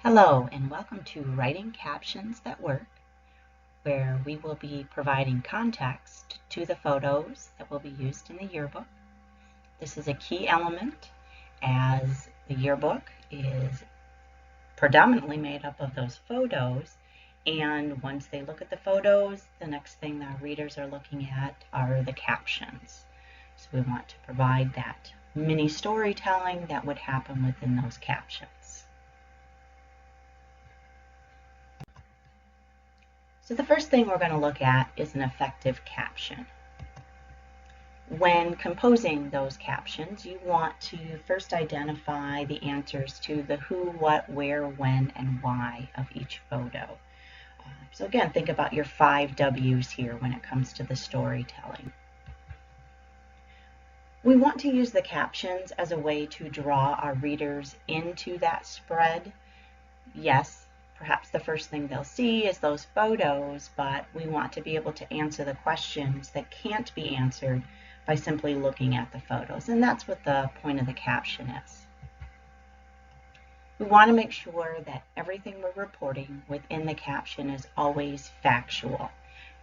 Hello and welcome to Writing Captions That Work, where we will be providing context to the photos that will be used in the yearbook. This is a key element as the yearbook is predominantly made up of those photos, and once they look at the photos, the next thing that readers are looking at are the captions. So we want to provide that mini storytelling that would happen within those captions. So the first thing we're going to look at is an effective caption. When composing those captions, you want to first identify the answers to the who, what, where, when, and why of each photo. So again, think about your 5 W's here when it comes to the storytelling. We want to use the captions as a way to draw our readers into that spread. Yes, perhaps the first thing they'll see is those photos, but we want to be able to answer the questions that can't be answered by simply looking at the photos, and that's what the point of the caption is. We want to make sure that everything we're reporting within the caption is always factual,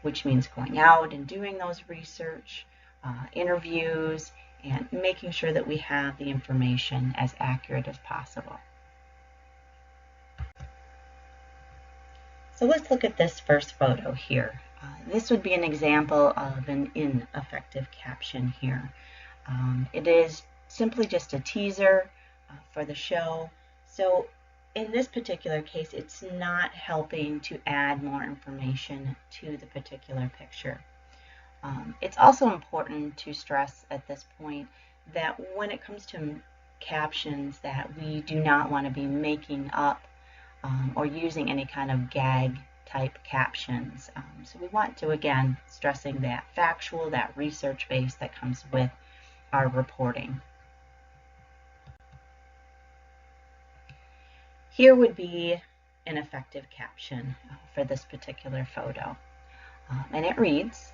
which means going out and doing those research, interviews, and making sure that we have the information as accurate as possible. So let's look at this first photo here. This would be an example of an ineffective caption here. It is simply just a teaser for the show. So in this particular case, it's not helping to add more information to the particular picture. It's also important to stress at this point that when it comes to captions, that we do not want to be making up or using any kind of gag type captions. So we want to, again, stressing that factual, that research base that comes with our reporting. Here would be an effective caption for this particular photo. And it reads,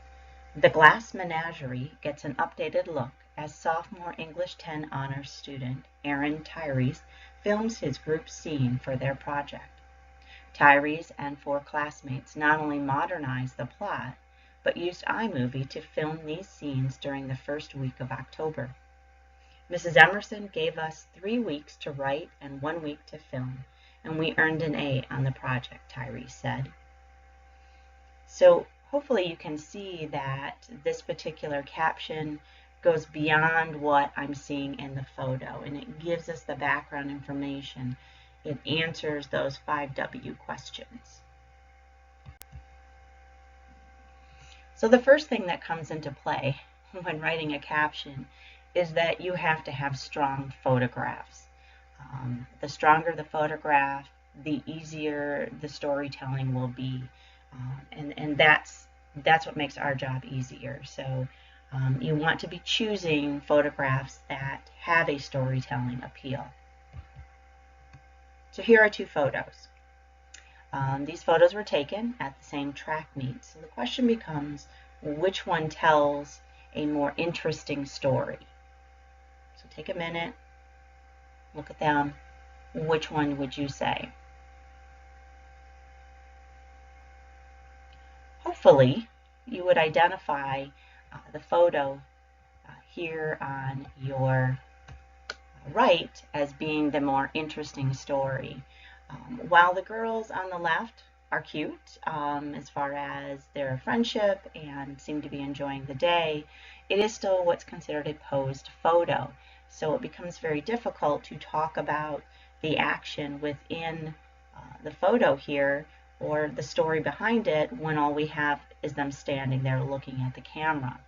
"The Glass Menagerie gets an updated look as sophomore English 10 honors student Aaron Tyrese films his group scene for their project. Tyrese and 4 classmates not only modernized the plot, but used iMovie to film these scenes during the first week of October. Mrs. Emerson gave us 3 weeks to write and 1 week to film, and we earned an A on the project," Tyrese said. So hopefully you can see that this particular caption goes beyond what I'm seeing in the photo, and it gives us the background information. It answers those 5 W questions. So the first thing that comes into play when writing a caption is that you have to have strong photographs. The stronger the photograph, the easier the storytelling will be. And that's what makes our job easier. So you want to be choosing photographs that have a storytelling appeal. So here are 2 photos. These photos were taken at the same track meet. So the question becomes, which one tells a more interesting story? So take a minute, look at them. Which one would you say? Hopefully, you would identify the photo here on your right as being the more interesting story. While the girls on the left are cute as far as their friendship and seem to be enjoying the day, it is still what's considered a posed photo. So it becomes very difficult to talk about the action within the photo here or the story behind it when all we have is them standing there looking at the camera.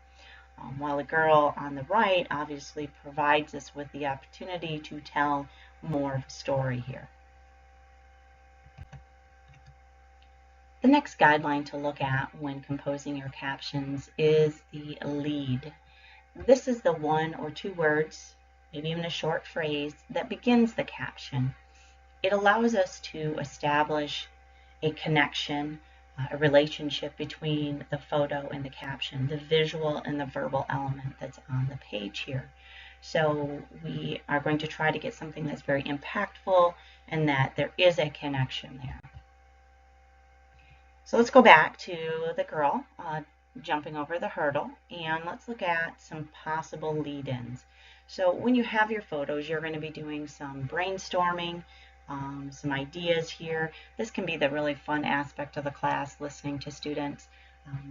While the girl on the right obviously provides us with the opportunity to tell more of a story here. The next guideline to look at when composing your captions is the lead. This is the 1 or 2 words, maybe even a short phrase, that begins the caption. It allows us to establish a connection, a relationship between the photo and the caption, the visual and the verbal element that's on the page here. So we are going to try to get something that's very impactful and that there is a connection there. So let's go back to the girl jumping over the hurdle, and let's look at some possible lead-ins. So when you have your photos, you're going to be doing some brainstorming, some ideas here. This can be the really fun aspect of the class, listening to students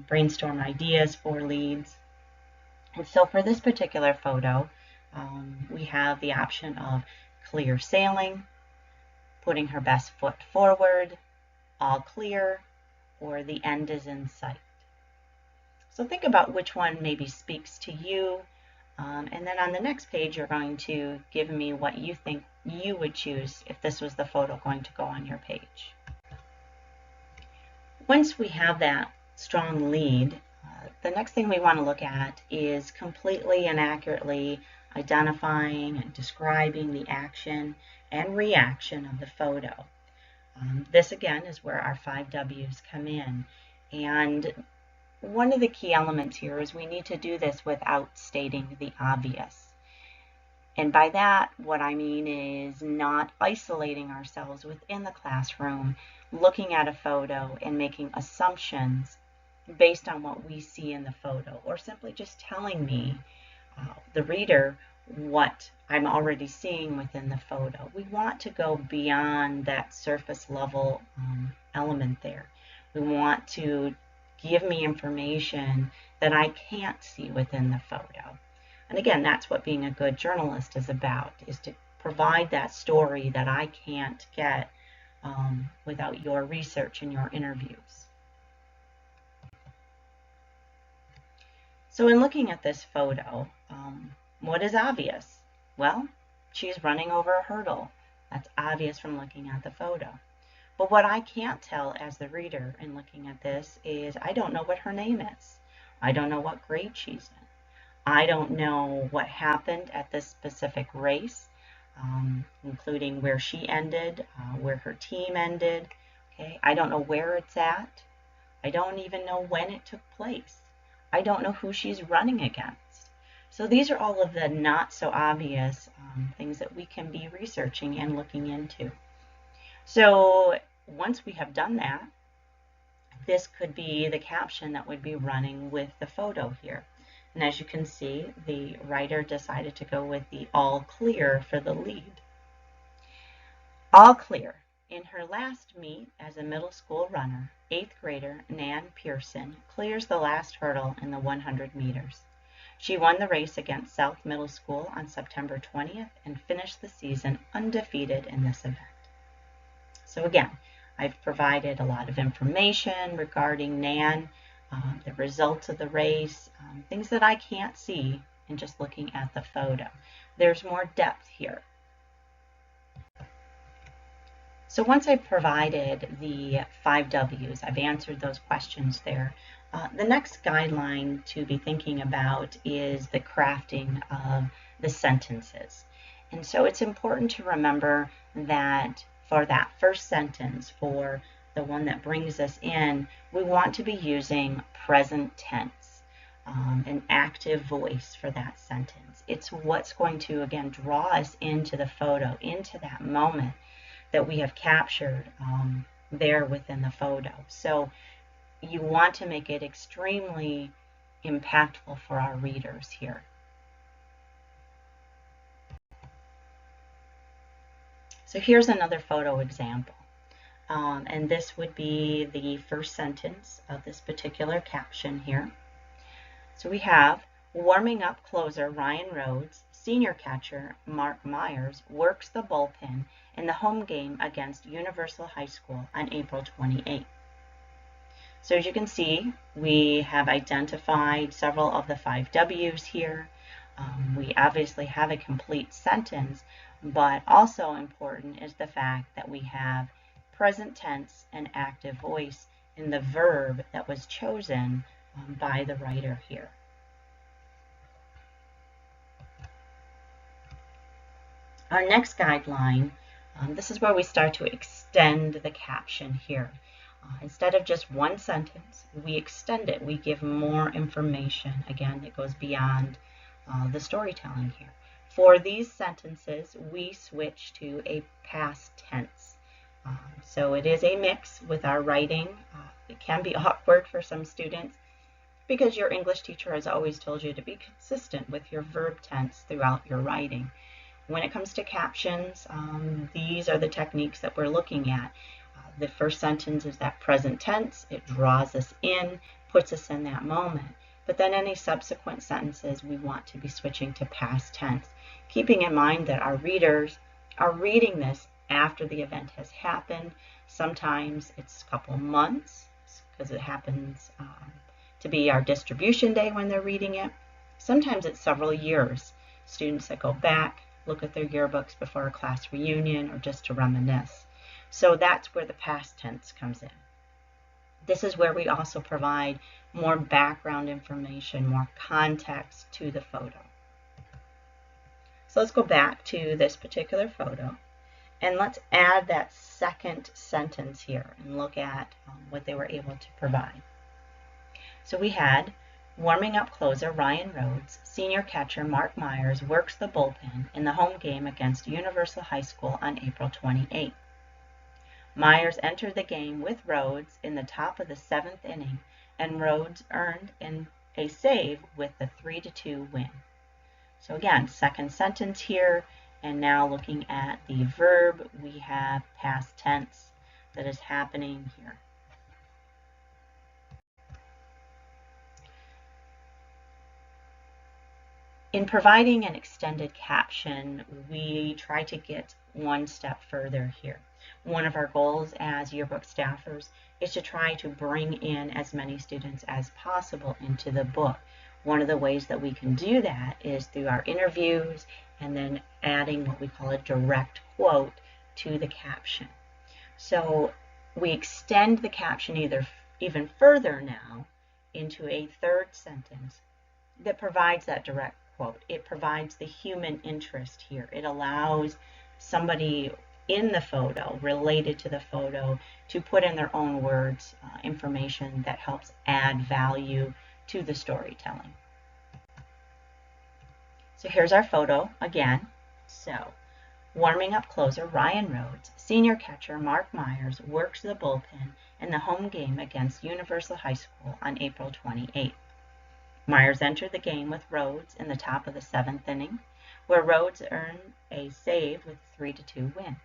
brainstorm ideas for leads. And so for this particular photo, we have the option of clear sailing, putting her best foot forward, all clear, or the end is in sight. So think about which one maybe speaks to you, and then on the next page you're going to give me what you think you would choose if this was the photo going to go on your page. Once we have that strong lead, the next thing we want to look at is completely and accurately identifying and describing the action and reaction of the photo. This again is where our 5 W's come in, and one of the key elements here is we need to do this without stating the obvious. And by that, what I mean is not isolating ourselves within the classroom, looking at a photo and making assumptions based on what we see in the photo, or simply just telling me, the reader, what I'm already seeing within the photo. We want to go beyond that surface level element there. We want to give me information that I can't see within the photo. And again, that's what being a good journalist is about, is to provide that story that I can't get without your research and your interviews. So in looking at this photo, what is obvious? Well, she's running over a hurdle. That's obvious from looking at the photo. But what I can't tell as the reader in looking at this is I don't know what her name is. I don't know what grade she's in. I don't know what happened at this specific race, including where she ended, where her team ended. Okay, I don't know where it's at. I don't even know when it took place. I don't know who she's running against. So these are all of the not so obvious things that we can be researching and looking into. So once we have done that, this could be the caption that would be running with the photo here. And as you can see, the writer decided to go with the all clear for the lead. All clear. In her last meet as a middle school runner, 8th grader Nan Pearson clears the last hurdle in the 100 meters. She won the race against South Middle School on September 20th and finished the season undefeated in this event. So again, I've provided a lot of information regarding Nan, the results of the race, things that I can't see in just looking at the photo. There's more depth here. So once I've provided the 5 W's, I've answered those questions there. The next guideline to be thinking about is the crafting of the sentences. And so it's important to remember that for that first sentence, for the one that brings us in, we want to be using present tense, an active voice for that sentence. It's what's going to, again, draw us into the photo, into that moment that we have captured there within the photo. So you want to make it extremely impactful for our readers here. So here's another photo example. And this would be the first sentence of this particular caption here. So we have, warming up closer Ryan Rhodes, senior catcher Mark Myers works the bullpen in the home game against Universal High School on April 28th. So as you can see, we have identified several of the 5 W's here. We obviously have a complete sentence, but also important is the fact that we have present tense and active voice in the verb that was chosen by the writer here. Our next guideline, this is where we start to extend the caption here. Instead of just one sentence, we extend it. We give more information. Again, it goes beyond the storytelling here. For these sentences, we switch to a past tense. So it is a mix with our writing. It can be awkward for some students because your English teacher has always told you to be consistent with your verb tense throughout your writing. When it comes to captions, these are the techniques that we're looking at. The first sentence is that present tense. It draws us in, puts us in that moment. But then any subsequent sentences, we want to be switching to past tense, keeping in mind that our readers are reading this after the event has happened. Sometimes it's a couple months because it happens to be our distribution day when they're reading it. Sometimes it's several years. Students that go back, look at their yearbooks before a class reunion or just to reminisce. So that's where the past tense comes in. This is where we also provide more background information, more context to the photo. So let's go back to this particular photo and let's add that second sentence here and look at what they were able to provide. So we had warming up closer Ryan Rhodes, senior catcher Mark Myers works the bullpen in the home game against Universal High School on April 28th. Myers entered the game with Rhodes in the top of the 7th inning, and Rhodes earned a save with the 3-2 win. So again, second sentence here, and now looking at the verb, we have past tense that is happening here. In providing an extended caption, we try to get one step further here. One of our goals as yearbook staffers is to try to bring in as many students as possible into the book. One of the ways that we can do that is through our interviews and then adding what we call a direct quote to the caption. So we extend the caption even further now into a third sentence that provides that direct quote. It provides the human interest here. It allows somebody in the photo, related to the photo, to put in their own words information that helps add value to the storytelling. So here's our photo again. So warming up closer, Ryan Rhodes, senior catcher Mark Myers works the bullpen in the home game against Universal High School on April 28th. Myers entered the game with Rhodes in the top of the 7th inning, where Rhodes earned a save with a 3-2 win.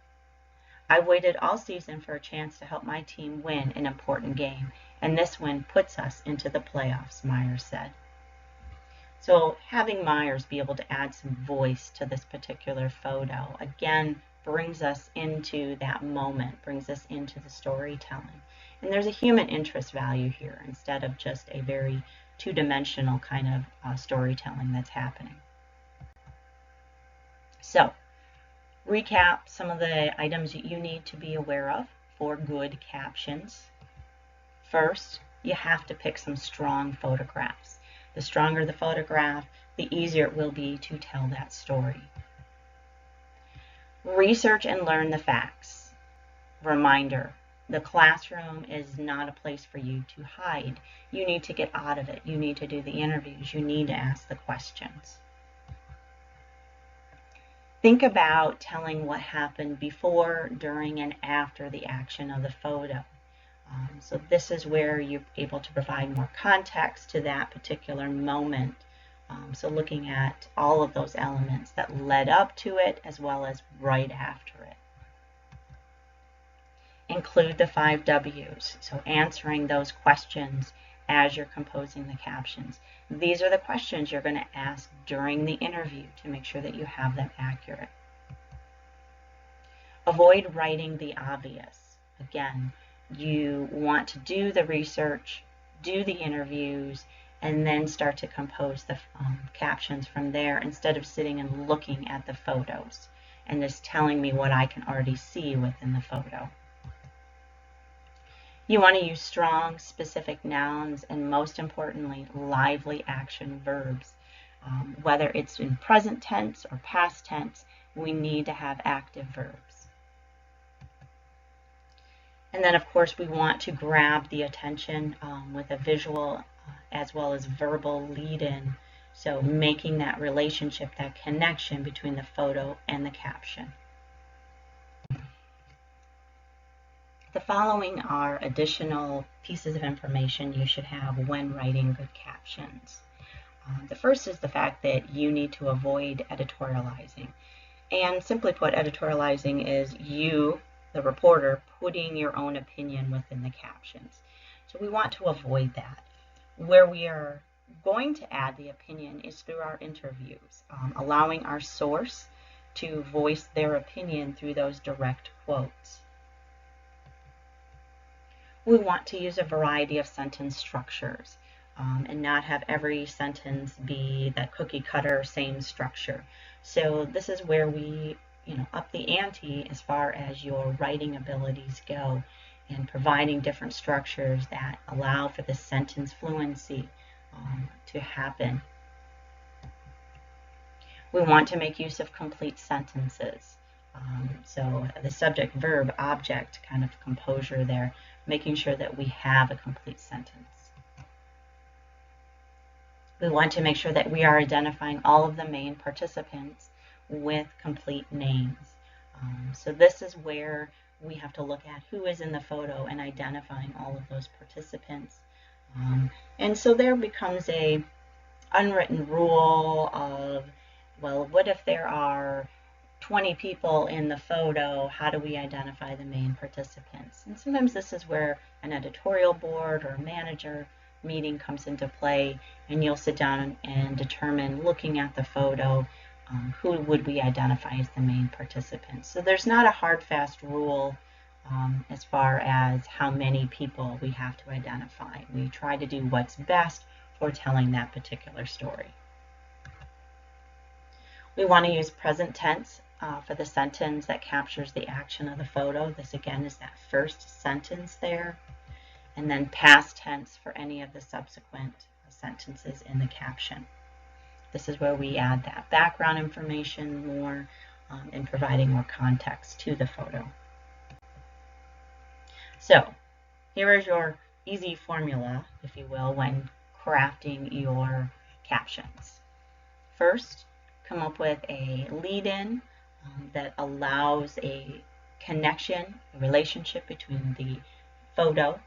I waited all season for a chance to help my team win an important game, and this win puts us into the playoffs, Myers said. So having Myers be able to add some voice to this particular photo, again, brings us into that moment, brings us into the storytelling. And there's a human interest value here instead of just a very two-dimensional kind of storytelling that's happening. So, recap some of the items that you need to be aware of for good captions. First, you have to pick some strong photographs. The stronger the photograph, the easier it will be to tell that story. Research and learn the facts. Reminder, the classroom is not a place for you to hide. You need to get out of it. You need to do the interviews. You need to ask the questions. Think about telling what happened before, during, and after the action of the photo. So this is where you're able to provide more context to that particular moment. So looking at all of those elements that led up to it as well as right after it. Include the 5 W's, so answering those questions as you're composing the captions. These are the questions you're going to ask during the interview to make sure that you have them accurate. Avoid writing the obvious. Again, you want to do the research, do the interviews, and then start to compose the captions from there instead of sitting and looking at the photos and just telling me what I can already see within the photo. You want to use strong, specific nouns and, most importantly, lively action verbs. Whether it's in present tense or past tense, we need to have active verbs. And then, of course, we want to grab the attention with a visual as well as verbal lead-in So making that relationship, that connection between the photo and the caption. The following are additional pieces of information you should have when writing good captions. The first is the fact that you need to avoid editorializing. And simply put, editorializing is you, the reporter, putting your own opinion within the captions. So we want to avoid that. Where we are going to add the opinion is through our interviews, allowing our source to voice their opinion through those direct quotes. We want to use a variety of sentence structures and not have every sentence be that cookie cutter same structure. So this is where we up the ante as far as your writing abilities go, and providing different structures that allow for the sentence fluency to happen. We want to make use of complete sentences. So the subject, verb, object kind of composure there, making sure that we have a complete sentence. We want to make sure that we are identifying all of the main participants with complete names. So this is where we have to look at who is in the photo and identifying all of those participants. And so there becomes a unwritten rule of, well, what if there are 20 people in the photo? How do we identify the main participants? And sometimes this is where an editorial board or a manager meeting comes into play, and you'll sit down and determine, looking at the photo, who would we identify as the main participants. So there's not a hard, fast rule as far as how many people we have to identify. We try to do what's best for telling that particular story. We want to use present tense for the sentence that captures the action of the photo. This again is that first sentence there. And then past tense for any of the subsequent sentences in the caption. This is where we add that background information more and providing more context to the photo. So here is your easy formula, if you will, when crafting your captions. First, come up with a lead-in that allows a connection, a relationship between the photo,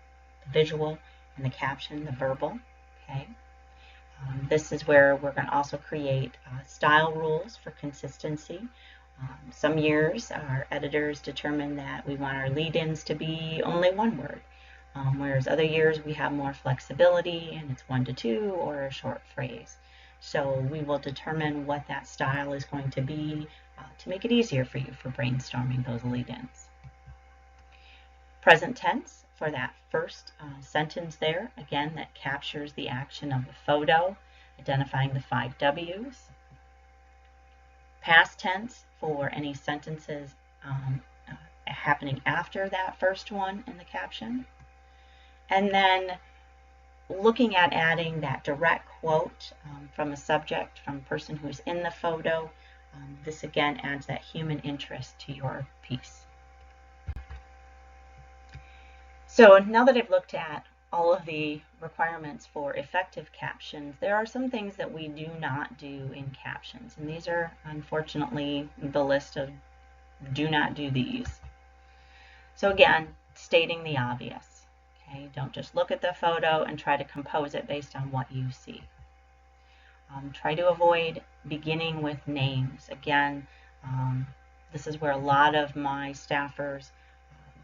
the visual, and the caption, the verbal. Okay. This is where we're going to also create style rules for consistency. Some years our editors determine that we want our lead-ins to be only one word, whereas other years we have more flexibility and it's 1 to 2 or a short phrase. So we will determine what that style is going to be to make it easier for you for brainstorming those lead-ins. Present tense for that first sentence there, again, that captures the action of the photo, identifying the 5 W's. Past tense for any sentences happening after that first one in the caption. And then looking at adding that direct quote from a subject, from a person who's in the photo. This again adds that human interest to your piece. So now that I've looked at all of the requirements for effective captions, there are some things that we do not do in captions. And these are, unfortunately, the list of do not do these. So again, stating the obvious. Okay? Don't just look at the photo and try to compose it based on what you see. Try to avoid beginning with names. Again, this is where a lot of my staffers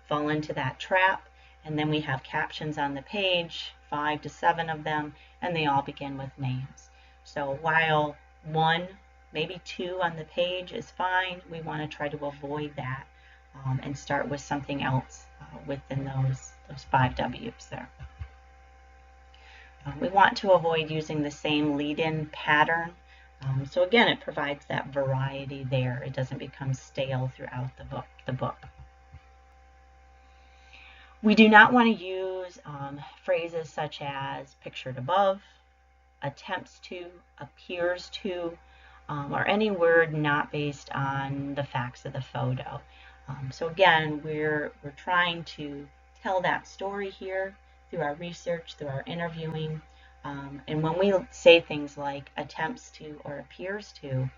fall into that trap. And then we have captions on the page, 5 to 7 of them, and they all begin with names. So while 1, maybe 2 on the page is fine, we want to try to avoid that and start with something else within those 5 W's there. We want to avoid using the same lead-in pattern. So again, it provides that variety there. It doesn't become stale throughout the book. We do not want to use phrases such as pictured above, attempts to, appears to, or any word not based on the facts of the photo. So again, we're trying to tell that story here through our research, through our interviewing, And when we say things like attempts to or appears to,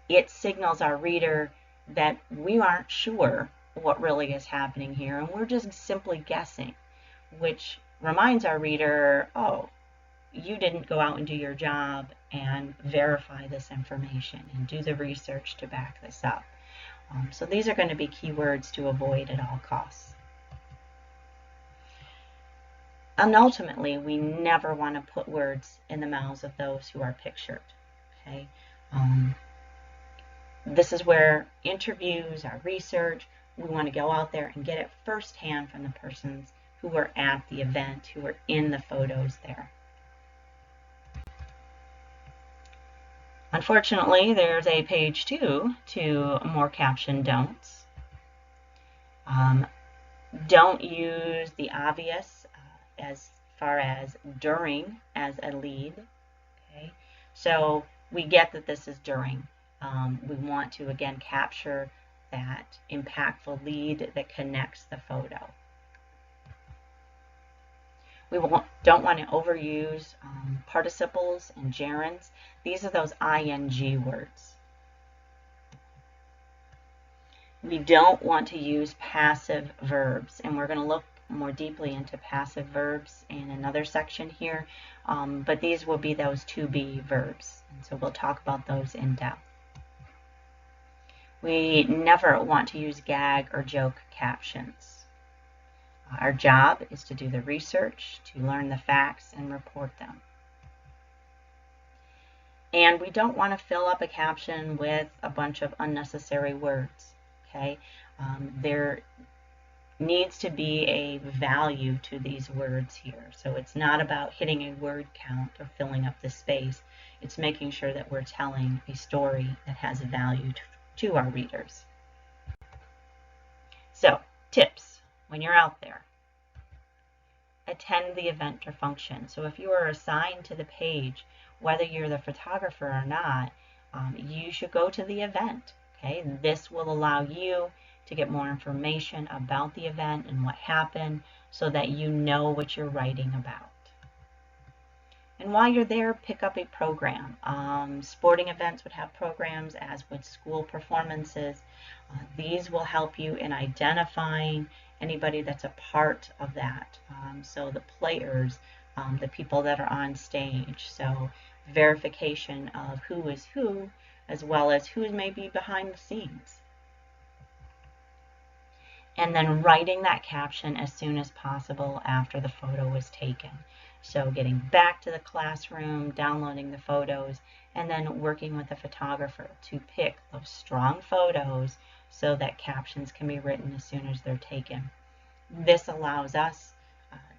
it signals our reader that we aren't sure what really is happening here, and we're just simply guessing, which reminds our reader, oh, you didn't go out and do your job and verify this information and do the research to back this up. So these are going to be keywords to avoid at all costs. And ultimately, we never want to put words in the mouths of those who are pictured. Okay? This is where interviews, our research, we want to go out there and get it firsthand from the persons who were at the event, who were in the photos there. Unfortunately, there's a page 2 to more caption don'ts. Don't use the obvious as far as during as a lead. Okay, so we get that this is during. We want to again capture that impactful lead that connects the photo. We don't want to overuse participles and gerunds. These are those ing words. We don't want to use passive verbs, and we're going to look more deeply into passive verbs in another section here, but these will be those to be verbs, and so we'll talk about those in depth. We never want to use gag or joke captions. Our job is to do the research, to learn the facts, and report them. And we don't want to fill up a caption with a bunch of unnecessary words. Okay? There needs to be a value to these words here. So it's not about hitting a word count or filling up the space. It's making sure that we're telling a story that has value to our readers. So, tips when you're out there. Attend the event or function. So if you are assigned to the page, whether you're the photographer or not, you should go to the event. Okay, and this will allow you to get more information about the event and what happened so that you know what you're writing about. And while you're there, pick up a program. Sporting events would have programs, as would school performances. These will help you in identifying anybody that's a part of that. So the players, the people that are on stage. So verification of who is who, as well as who may be behind the scenes. And then writing that caption as soon as possible after the photo was taken. So getting back to the classroom, downloading the photos, and then working with the photographer to pick those strong photos so that captions can be written as soon as they're taken. This allows us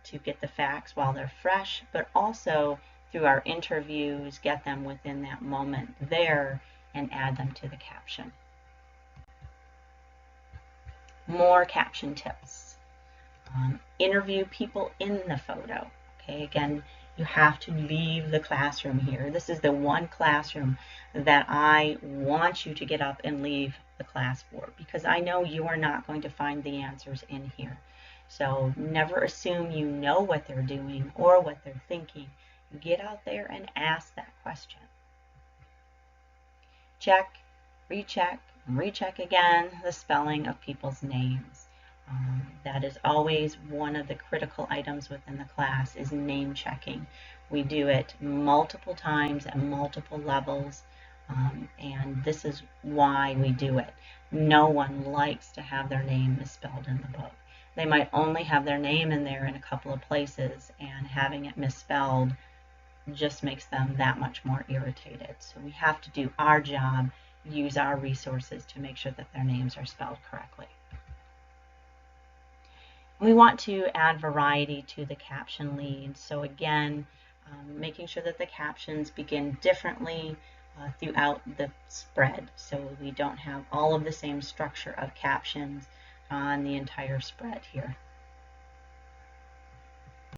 to get the facts while they're fresh, but also through our interviews, get them within that moment there and add them to the caption. More caption tips. Interview people in the photo. Okay, again, you have to leave the classroom here. This is the one classroom that I want you to get up and leave the class for, because I know you are not going to find the answers in here. So never assume you know what they're doing or what they're thinking. Get out there and ask that question. Check, recheck, and recheck again the spelling of people's names. That is always one of the critical items within the class, is name checking. We do it multiple times at multiple levels, and this is why we do it. No one likes to have their name misspelled in the book. They might only have their name in there in a couple of places, and having it misspelled just makes them that much more irritated. So we have to do our job, use our resources to make sure that their names are spelled correctly. We want to add variety to the caption lead. So again, making sure that the captions begin differently throughout the spread. So we don't have all of the same structure of captions on the entire spread here.